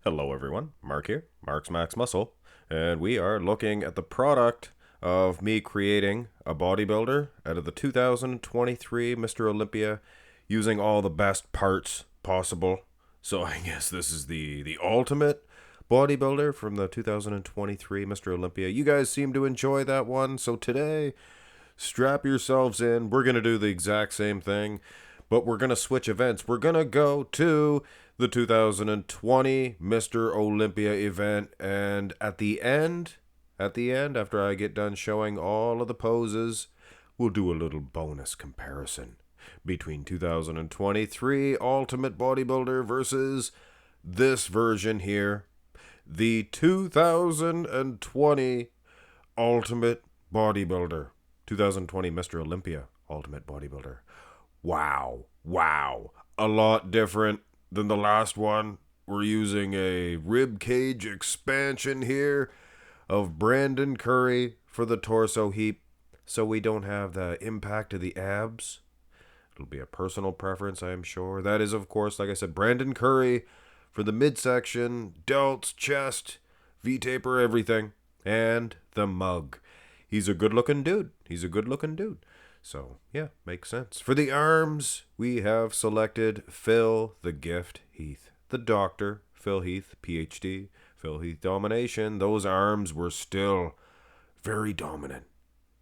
Hello everyone, Mark here, Mark's Max Muscle, and we are looking at the product of me creating a bodybuilder out of the 2023 Mr. Olympia using all the best parts possible. So I guess this is the ultimate bodybuilder from the 2023 Mr. Olympia. You guys seem to enjoy that one, so today strap yourselves in. We're going to do the exact same thing, but we're going to switch events. We're going to go to the 2020 Mr. Olympia event, and at the end, after I get done showing all of the poses, we'll do a little bonus comparison between 2023 Ultimate Bodybuilder versus this version here, the 2020 Ultimate Bodybuilder. 2020 Mr. Olympia Ultimate Bodybuilder. Wow. A lot different than the last one. We're using a rib cage expansion here of Brandon Curry for the torso heap, so we don't have the impact of the abs. It'll be a personal preference, I am sure. That is, of course, like I said, Brandon Curry for the midsection, delts, chest, V-taper, everything, and the mug. He's a good-looking dude. So, yeah, makes sense. For the arms, we have selected Phil the Gift Heath. The doctor, Phil Heath, PhD, Phil Heath Domination. Those arms were still very dominant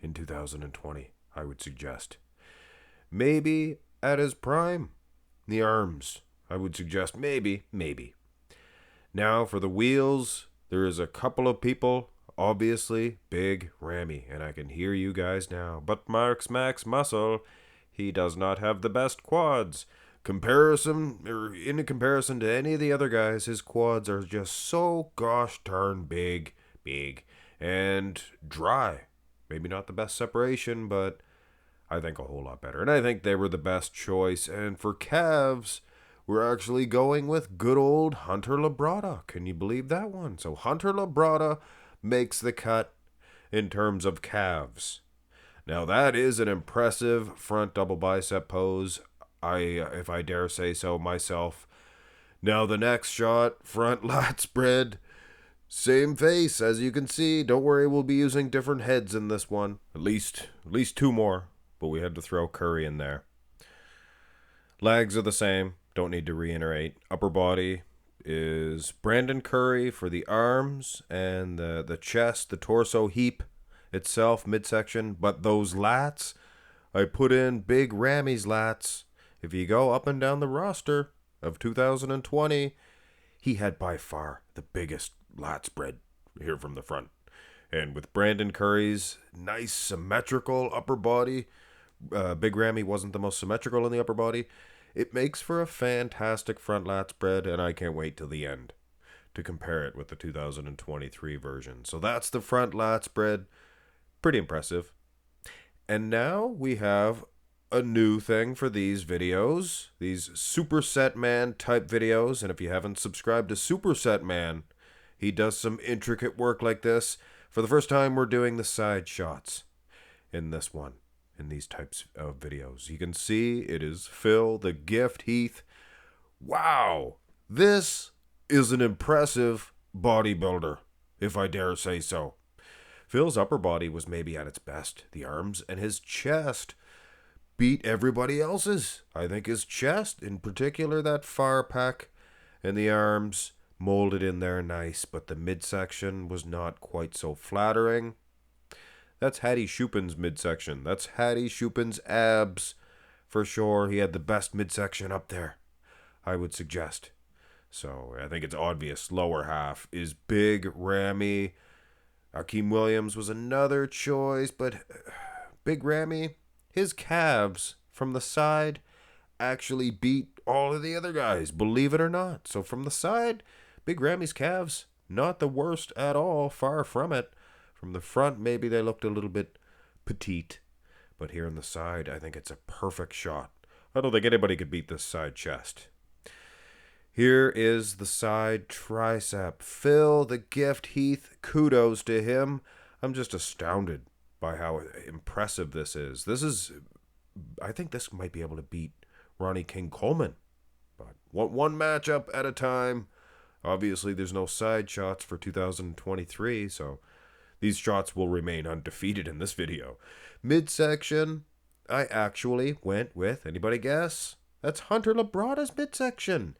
in 2020, I would suggest. Maybe at his prime, the arms, I would suggest maybe. Now, for the wheels, there is a couple of people. Obviously, Big Ramy, and I can hear you guys now. But Mark's Max Muscle, he does not have the best quads. In comparison to any of the other guys, his quads are just so gosh darn big, and dry. Maybe not the best separation, but I think a whole lot better. And I think they were the best choice. And for calves, we're actually going with good old Hunter Labrada. Can you believe that one? So Hunter Labrada makes the cut in terms of calves. Now that is an impressive front double bicep pose, if I dare say so myself. Now the next shot, front lat spread, same face as you can see. Don't worry, we'll be using different heads in this one. At least two more, but we had to throw Curry in there. Legs are the same, don't need to reiterate. Upper body is Brandon Curry for the arms and the chest, the torso heap itself, midsection. But those lats, I put in Big Ramy's lats. If you go up and down the roster of 2020, he had by far the biggest lat spread here from the front. And with Brandon Curry's nice symmetrical upper body, Big Ramy wasn't the most symmetrical in the upper body. It makes for a fantastic front lat spread, and I can't wait till the end to compare it with the 2023 version. So that's the front lat spread. Pretty impressive. And now we have a new thing for these videos, these Superset Man type videos. And if you haven't subscribed to Superset Man, he does some intricate work like this. For the first time, we're doing the side shots in this one. In these types of videos, you can see it is Phil the Gift Heath. Wow, this is an impressive bodybuilder, if I dare say so. Phil's upper body was maybe at its best. The arms and his chest beat everybody else's. I think his chest, in particular, that far pack, and the arms molded in there nice, but the midsection was not quite so flattering. That's Hattie Shupin's midsection. That's Hattie Shupin's abs. For sure, he had the best midsection up there, I would suggest. So, I think it's obvious. Lower half is Big Ramy. Akeem Williams was another choice, but Big Ramy, his calves from the side actually beat all of the other guys, believe it or not. So, from the side, Big Ramy's calves, not the worst at all, far from it. From the front, maybe they looked a little bit petite. But here on the side, I think it's a perfect shot. I don't think anybody could beat this side chest. Here is the side tricep. Phil the Gift Heath, kudos to him. I'm just astounded by how impressive this is. I think this might be able to beat Ronnie King Coleman. But one matchup at a time. Obviously, there's no side shots for 2023, so these shots will remain undefeated in this video. Midsection, I actually went with, anybody guess? That's Hunter Labrada's midsection.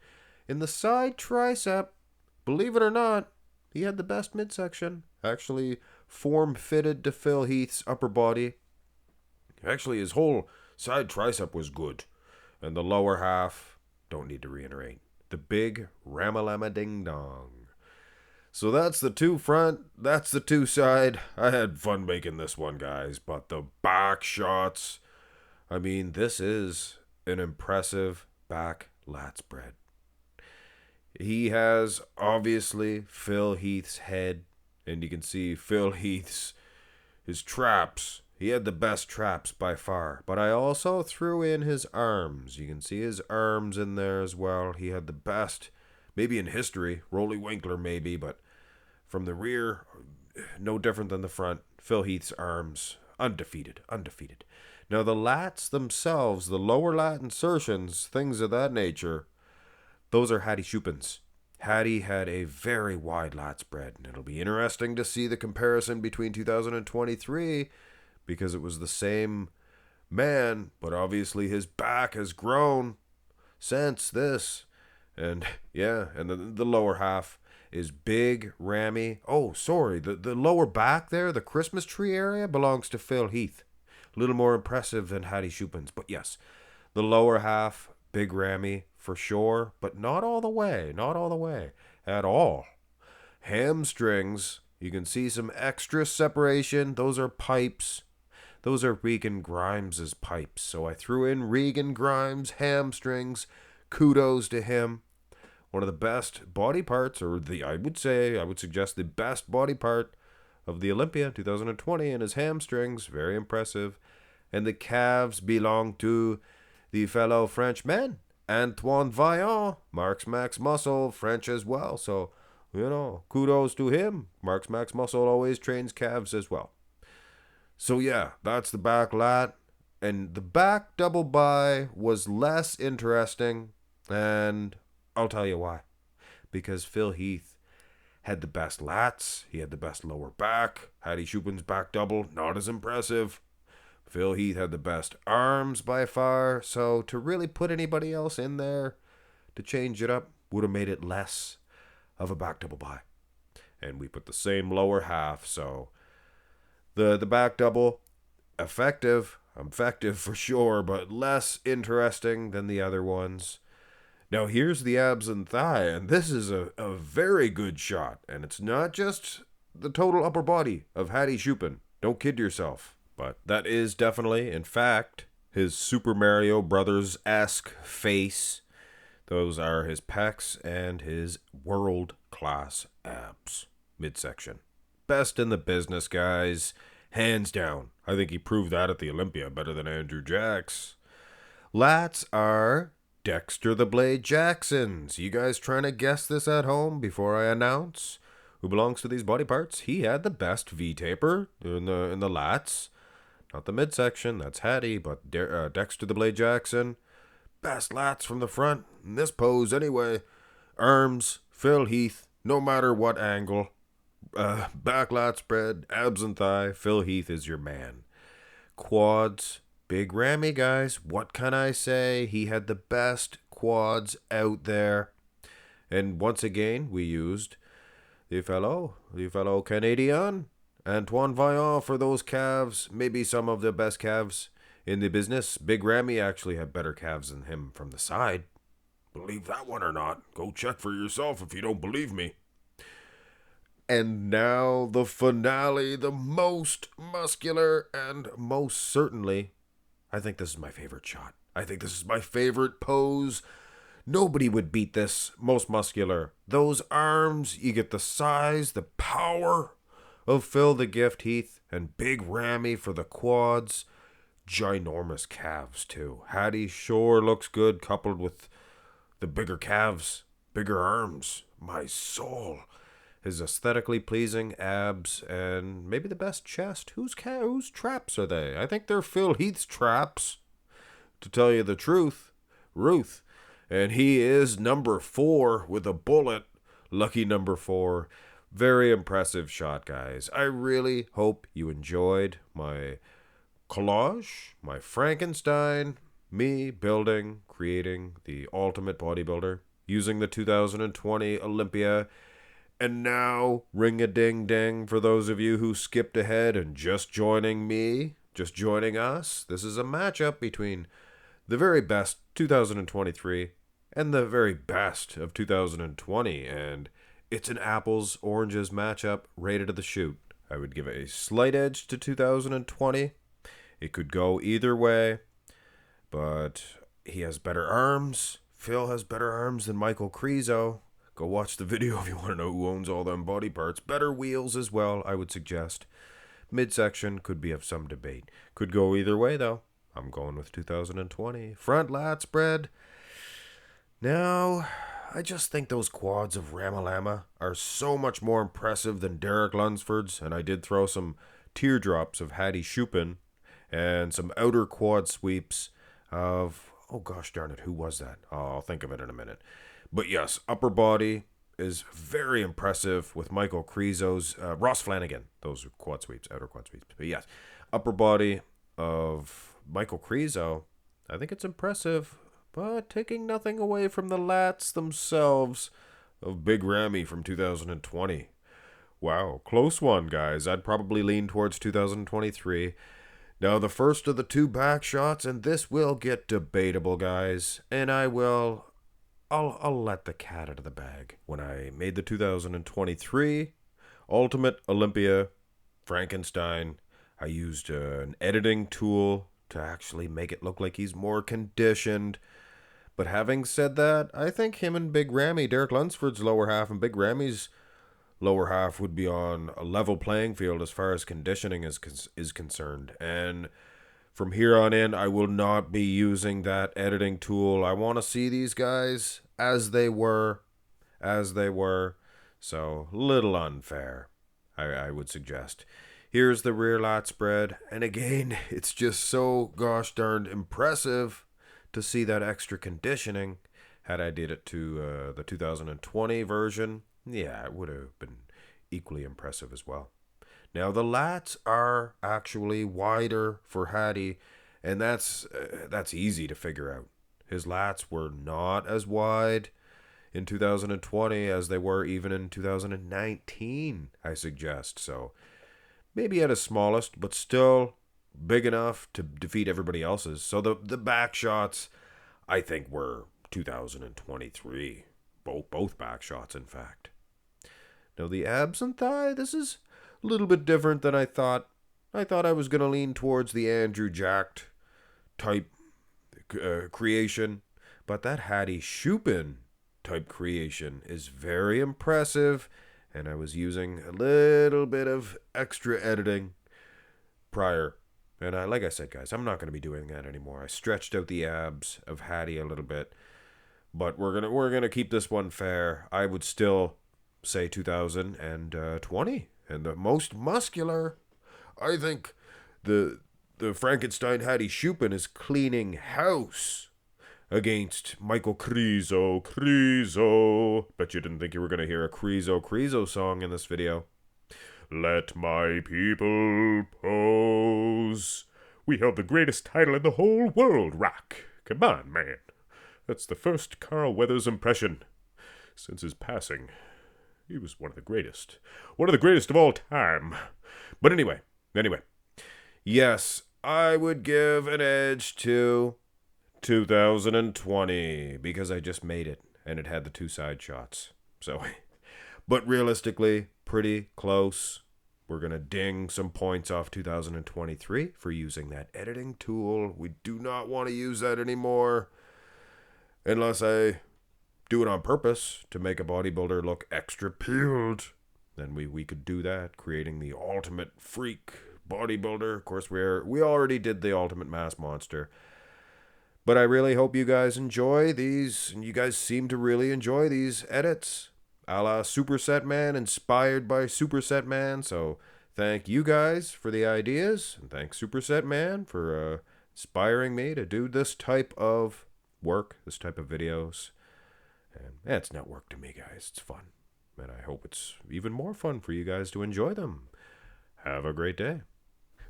In the side tricep, believe it or not, he had the best midsection. Actually, form-fitted to Phil Heath's upper body. Actually, his whole side tricep was good. And the lower half, don't need to reiterate. The big Ramalama Ding Dong. So that's the two front, that's the two side. I had fun making this one, guys. But the back shots, I mean, this is an impressive back lat spread. He has, obviously, Phil Heath's head. And you can see Phil Heath's, his traps. He had the best traps by far. But I also threw in his arms. You can see his arms in there as well. He had the best, maybe in history. Rolly Winkler maybe, but from the rear, no different than the front. Phil Heath's arms, undefeated. Now the lats themselves, the lower lat insertions, things of that nature, those are Hattie Shupin's. Hattie had a very wide lat spread, and it'll be interesting to see the comparison between 2023 because it was the same man, but obviously his back has grown since this. And yeah, and the lower half is big, rammy. Oh, sorry, the lower back there, the Christmas tree area, belongs to Phil Heath. A little more impressive than Hattie Shupin's, but yes, the lower half, big rammy for sure, but not all the way at all. Hamstrings, you can see some extra separation. Those are pipes. Those are Regan Grimes's pipes. So I threw in Regan Grimes hamstrings. Kudos to him. One of the best body parts, or I would suggest the best body part of the Olympia 2020, and his hamstrings, very impressive. And the calves belong to the fellow Frenchman, Antoine Vaillant, Mark's Max Muscle, French as well. So, kudos to him. Mark's Max Muscle always trains calves as well. So yeah, that's the back lat. And the back double bi was less interesting, and I'll tell you why. Because Phil Heath had the best lats, he had the best lower back. Hattie Shupin's back double, not as impressive. Phil Heath had the best arms by far, so to really put anybody else in there to change it up would have made it less of a back double bi. And we put the same lower half, so the back double, effective for sure, but less interesting than the other ones. Now here's the abs and thigh, and this is a very good shot, and it's not just the total upper body of Hattie Shupin. Don't kid yourself. But that is definitely, in fact, his Super Mario Brothers-esque face. Those are his pecs and his world-class abs. Midsection. Best in the business, guys. Hands down. I think he proved that at the Olympia better than Andrew Jacks. Lats are Dexter the Blade Jacksons. You guys trying to guess this at home before I announce who belongs to these body parts? He had the best V-taper in the lats. Not the midsection, that's Hattie, but Dexter the Blade Jackson. Best lats from the front, in this pose anyway. Arms, Phil Heath, no matter what angle. Back lat spread, abs and thigh, Phil Heath is your man. Quads, big rammy, guys. What can I say? He had the best quads out there. And once again, we used the fellow Canadian, Antoine Vaillant, for those calves. Maybe some of the best calves in the business. Big Rammy actually had better calves than him from the side. Believe that one or not? Go check for yourself if you don't believe me. And now the finale, the most muscular, and most certainly, I think this is my favorite shot. I think this is my favorite pose. Nobody would beat this. Most muscular. Those arms, you get the size, the power of Phil the Gift Heath, and Big Rammy for the quads. Ginormous calves, too. Hattie sure looks good, coupled with the bigger calves, bigger arms. My soul. His aesthetically pleasing abs, and maybe the best chest. Whose traps are they? I think they're Phil Heath's traps, to tell you the truth. Ruth. And he is number 4 with a bullet Lucky number 4. Very impressive shot, guys. I really hope you enjoyed my collage, my Frankenstein, me building, creating the Ultimate Bodybuilder, using the 2020 Olympia. And now, ring-a-ding-ding, for those of you who skipped ahead and just joining me, just joining us, this is a matchup between the very best 2023 and the very best of 2020, and it's an apples-oranges matchup rated to the shoot. I would give a slight edge to 2020. It could go either way, but he has better arms. Phil has better arms than Michael Crezo. Go watch the video if you want to know who owns all them body parts. Better wheels as well, I would suggest. Midsection could be of some debate. Could go either way, though. I'm going with 2020. Front lat spread. Now, I just think those quads of Ramalama are so much more impressive than Derek Lunsford's, and I did throw some teardrops of Hattie Shupin and some outer quad sweeps of, oh gosh darn it, who was that? Oh, I'll think of it in a minute. But yes, upper body is very impressive with Michael Crezo's, Ross Flanagan. Those are quad sweeps, outer quad sweeps. But yes, upper body of Michael Crezo, I think it's impressive, but taking nothing away from the lats themselves of Big Ramy from 2020. Wow, close one, guys. I'd probably lean towards 2023. Now, the first of the two back shots, and this will get debatable, guys, and I'll let the cat out of the bag. When I made the 2023 Ultimate Olympia Frankenstein, I used an editing tool to actually make it look like he's more conditioned. But having said that, I think him and Big Ramy, Derek Lunsford's lower half and Big Ramy's lower half would be on a level playing field as far as conditioning is concerned. And from here on in, I will not be using that editing tool. I want to see these guys as they were. So, little unfair, I would suggest. Here's the rear lat spread. And again, it's just so gosh darned impressive to see that extra conditioning. Had I did it to the 2020 version, yeah, it would have been equally impressive as well. Now, the lats are actually wider for Hattie, and that's easy to figure out. His lats were not as wide in 2020 as they were even in 2019, I suggest. So, maybe at his smallest, but still big enough to defeat everybody else's. So, the back shots, I think, were 2023. Both back shots, in fact. Now, the abs and thigh, this is a little bit different than I thought. I thought I was going to lean towards the Andrew Jacked type creation, but that Hattie Shupin type creation is very impressive, and I was using a little bit of extra editing prior. And like I said, guys, I'm not going to be doing that anymore. I stretched out the abs of Hattie a little bit, but we're gonna keep this one fair. I would still say 2020, and the most muscular. I think the Frankenstein Hattie Shupin is cleaning house against Michael Crezo. Bet you didn't think you were gonna hear a Crezo song in this video. Let my people pose. We held the greatest title in the whole world, Rock. Come on, man. That's the first Carl Weathers impression since his passing. He was one of the greatest of all time. But anyway, yes, I would give an edge to 2020 because I just made it and it had the two side shots. So, but realistically, pretty close. We're going to ding some points off 2023 for using that editing tool. We do not want to use that anymore unless I do it on purpose to make a bodybuilder look extra peeled. Then we could do that, creating the ultimate freak bodybuilder. Of course, we already did the ultimate mass monster. But I really hope you guys enjoy these, and you guys seem to really enjoy these edits, a la Superset Man, inspired by Superset Man. So thank you guys for the ideas, and thanks Superset Man for inspiring me to do this type of work, this type of videos. And it's not work to me, guys. It's fun. hope it's even more fun for you guys to enjoy them. Have a great day.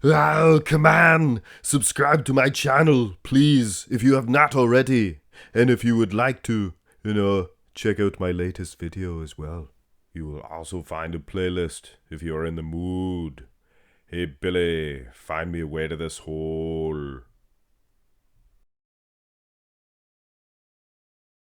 Oh, come on! Subscribe to my channel, please, if you have not already. And if you would like to, check out my latest video as well. You will also find a playlist if you're in the mood. Hey, Billy, find me a way to this hole.